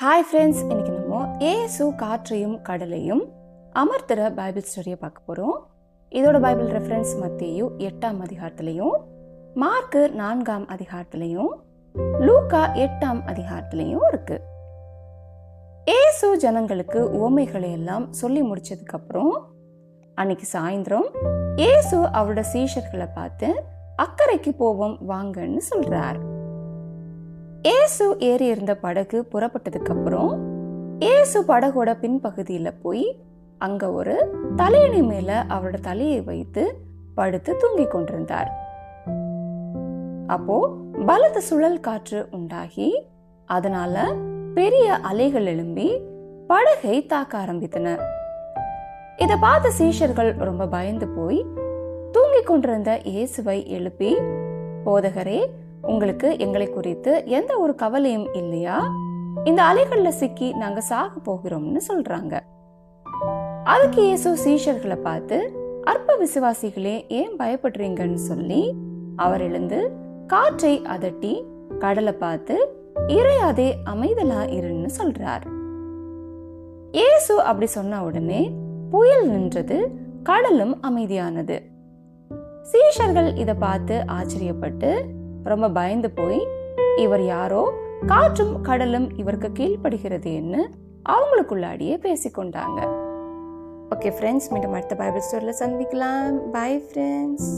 Hi friends, இன்னைக்கு நம்ம ஏசு காற்றையும் கடலையும் அமர்த்துற பைபிள் ஸ்டோரியை பார்க்க போகிறோம். இதோட பைபிள் ரெஃபரன்ஸ் மத்தேயு 8ஆம் அதிகாரத்திலையும், மார்க்கு 4ஆம் அதிகாரத்திலையும், லூக்கா 8ஆம் அதிகாரத்திலையும் இருக்கு. ஏசு ஜனங்களுக்கு உவமைகளை எல்லாம் சொல்லி முடிச்சதுக்கு அப்புறம் அன்னைக்கு சாயந்தரம் ஏசு அவரோட சீஷர்களை பார்த்து அக்கறைக்கு போவோம் வாங்கன்னு சொல்றார். ஏசு ஏறி இருந்த படகு புறப்பட்டதுக்கு அப்புறம் ஏசு படகோட பின்பகுதியில போய் அங்க ஒரு தலையணை மேல அவரோட தலையை வைத்து படுத்து தூங்கி கொண்டிருந்தார். அப்போ பலத்த சுழல் காற்று உண்டாகி அதனால பெரிய அலைகள் எழும்பி படகை தாக்க ஆரம்பித்தன. இத பார்த்த சீஷர்கள் ரொம்ப பயந்து போய் தூங்கி கொண்டிருந்த இயேசுவை எழுப்பி, போதகரே, உங்களுக்கு எங்களை குறித்து எந்த ஒரு கவலையும் இல்லையா? இந்த அலைகள்ல சிக்கி நாங்க சாக போகிறோம்னு சொல்றாங்க. அதுக்கு இயேசு சீஷர்களை பார்த்து, அற்ப விசுவாசிகளே, ஏன் பயப்படுறீங்கன்னு சொல்லி அவர் எழுந்து காற்றை அதட்டி கடலை பார்த்து, இறையாதே, அமைதலா இருன்னு சொல்றார். இயேசு அப்படி சொன்ன உடனே புயல் நின்றது, கடலும் அமைதியானது. சீஷர்கள் இத பார்த்து ஆச்சரியப்பட்டு ரொம்ப பயந்து போய், இவர் யாரோ, காற்றும் கடலும் இவருக்கு கீழ்ப்படுகிறதுன்னு அவங்களுக்குள்ளாடியே பேசிக்கொண்டாங்க. ஓகே ஃப்ரெண்ட்ஸ், மீண்டும் அடுத்த பைபிள் ஸ்டோரியில சந்திக்கலாம். Bye friends.